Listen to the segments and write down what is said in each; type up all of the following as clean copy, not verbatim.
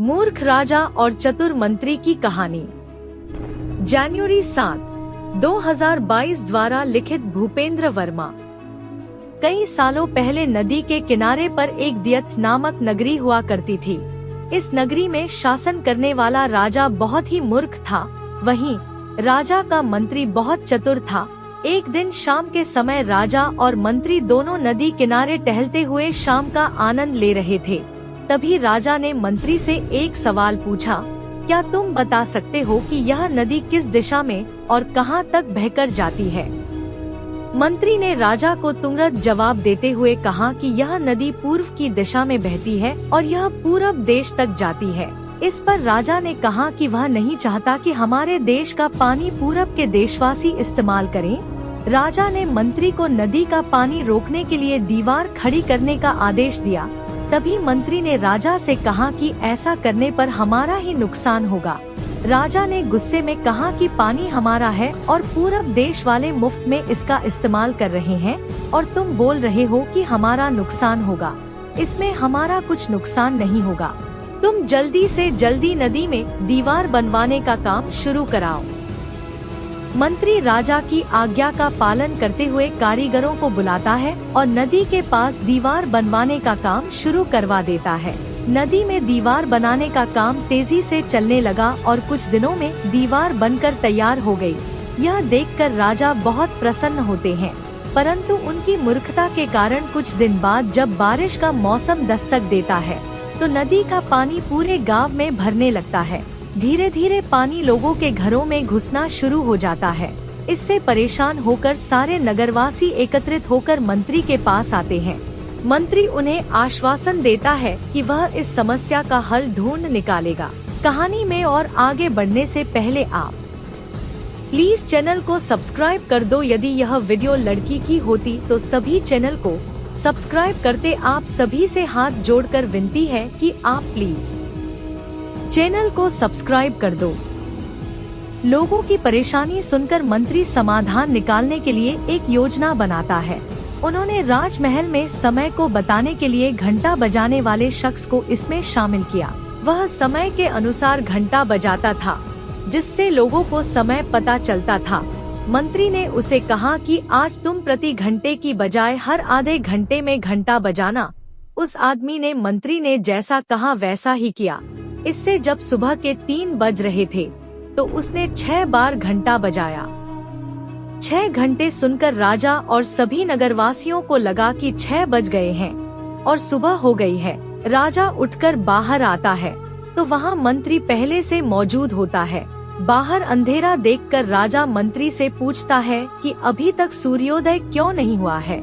मूर्ख राजा और चतुर मंत्री की कहानी। जनवरी 7, 2022 द्वारा लिखित भूपेंद्र वर्मा। कई सालों पहले नदी के किनारे पर एक दियत्स नामक नगरी हुआ करती थी। इस नगरी में शासन करने वाला राजा बहुत ही मूर्ख था। वहीं राजा का मंत्री बहुत चतुर था। एक दिन शाम के समय राजा और मंत्री दोनों नदी किनारे टहलते हुए शाम का आनंद ले रहे थे। तभी राजा ने मंत्री से एक सवाल पूछा, क्या तुम बता सकते हो कि यह नदी किस दिशा में और कहां तक बहकर जाती है? मंत्री ने राजा को तुरंत जवाब देते हुए कहा कि यह नदी पूर्व की दिशा में बहती है और यह पूरब देश तक जाती है। इस पर राजा ने कहा कि वह नहीं चाहता कि हमारे देश का पानी पूरब के देशवासी इस्तेमाल करें। राजा ने मंत्री को नदी का पानी रोकने के लिए दीवार खड़ी करने का आदेश दिया। तभी मंत्री ने राजा से कहा कि ऐसा करने पर हमारा ही नुकसान होगा। राजा ने गुस्से में कहा कि पानी हमारा है और पूरब देश वाले मुफ्त में इसका इस्तेमाल कर रहे हैं और तुम बोल रहे हो कि हमारा नुकसान होगा। इसमें हमारा कुछ नुकसान नहीं होगा। तुम जल्दी से जल्दी नदी में दीवार बनवाने का काम शुरू कराओ। मंत्री राजा की आज्ञा का पालन करते हुए कारीगरों को बुलाता है और नदी के पास दीवार बनवाने का काम शुरू करवा देता है। नदी में दीवार बनाने का काम तेजी से चलने लगा और कुछ दिनों में दीवार बनकर तैयार हो गई। यह देखकर राजा बहुत प्रसन्न होते हैं, परंतु उनकी मूर्खता के कारण कुछ दिन बाद जब बारिश का मौसम दस्तक देता है तो नदी का पानी पूरे गांव में भरने लगता है। धीरे धीरे पानी लोगों के घरों में घुसना शुरू हो जाता है। इससे परेशान होकर सारे नगरवासी एकत्रित होकर मंत्री के पास आते हैं। मंत्री उन्हें आश्वासन देता है कि वह इस समस्या का हल ढूंढ निकालेगा। कहानी में और आगे बढ़ने से पहले आप प्लीज चैनल को सब्सक्राइब कर दो। यदि यह वीडियो लड़की की होती तो सभी चैनल को सब्सक्राइब करते। आप सभी से हाथ जोड़कर विनती है कि आप प्लीज चैनल को सब्सक्राइब कर दो। लोगों की परेशानी सुनकर मंत्री समाधान निकालने के लिए एक योजना बनाता है। उन्होंने राजमहल में समय को बताने के लिए घंटा बजाने वाले शख्स को इसमें शामिल किया। वह समय के अनुसार घंटा बजाता था, जिससे लोगों को समय पता चलता था। मंत्री ने उसे कहा कि आज तुम प्रति घंटे की बजाय हर आधे घंटे में घंटा बजाना। उस आदमी ने मंत्री ने जैसा कहा वैसा ही किया। इससे जब सुबह के 3 बज रहे थे तो उसने 6 बार घंटा बजाया। 6 घंटे सुनकर राजा और सभी नगरवासियों को लगा कि 6 बज गए हैं और सुबह हो गई है। राजा उठकर बाहर आता है तो वहाँ मंत्री पहले से मौजूद होता है। बाहर अंधेरा देखकर राजा मंत्री से पूछता है कि अभी तक सूर्योदय क्यों नहीं हुआ है।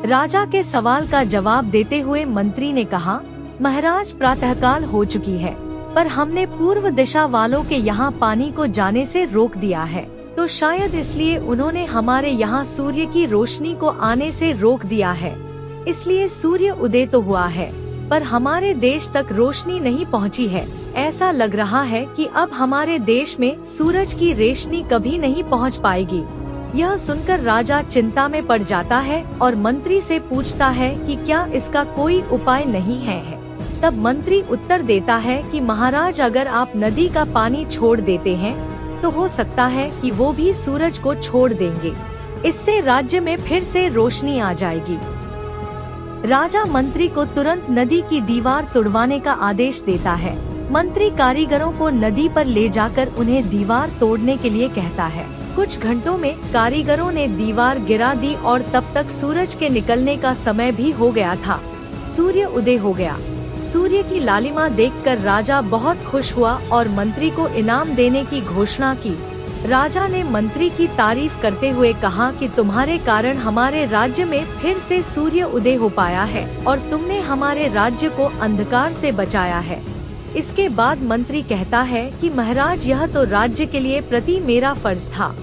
राजा के सवाल का जवाब देते हुए मंत्री ने कहा, महाराज प्रातःकाल हो चुकी है, पर हमने पूर्व दिशा वालों के यहाँ पानी को जाने से रोक दिया है, तो शायद इसलिए उन्होंने हमारे यहाँ सूर्य की रोशनी को आने से रोक दिया है। इसलिए सूर्य उदय तो हुआ है, पर हमारे देश तक रोशनी नहीं पहुँची है। ऐसा लग रहा है कि अब हमारे देश में सूरज की रोशनी कभी नहीं पहुँच पाएगी। यह सुनकर राजा चिंता में पड़ जाता है और मंत्री से पूछता है कि क्या इसका कोई उपाय नहीं है। तब मंत्री उत्तर देता है कि महाराज, अगर आप नदी का पानी छोड़ देते हैं तो हो सकता है कि वो भी सूरज को छोड़ देंगे। इससे राज्य में फिर से रोशनी आ जाएगी। राजा मंत्री को तुरंत नदी की दीवार तोड़वाने का आदेश देता है। मंत्री कारीगरों को नदी पर ले जाकर उन्हें दीवार तोड़ने के लिए कहता है। कुछ घंटों में कारीगरों ने दीवार गिरा दी और तब तक सूरज के निकलने का समय भी हो गया था। सूर्य उदय हो गया। सूर्य की लालिमा देखकर राजा बहुत खुश हुआ और मंत्री को इनाम देने की घोषणा की। राजा ने मंत्री की तारीफ करते हुए कहा कि तुम्हारे कारण हमारे राज्य में फिर से सूर्य उदय हो पाया है और तुमने हमारे राज्य को अंधकार से बचाया है। इसके बाद मंत्री कहता है कि महाराज, यह तो राज्य के लिए प्रति मेरा फर्ज था।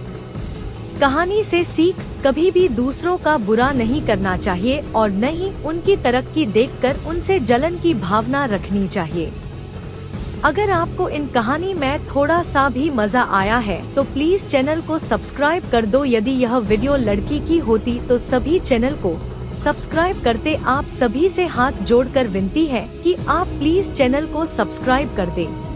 कहानी से सीख, कभी भी दूसरों का बुरा नहीं करना चाहिए और न ही उनकी तरक्की देखकर उनसे जलन की भावना रखनी चाहिए। अगर आपको इन कहानी में थोड़ा सा भी मजा आया है तो प्लीज चैनल को सब्सक्राइब कर दो। यदि यह वीडियो लड़की की होती तो सभी चैनल को सब्सक्राइब करते आप सभी से हाथ जोड़कर विनती है कि आप प्लीज चैनल को सब्सक्राइब कर दें।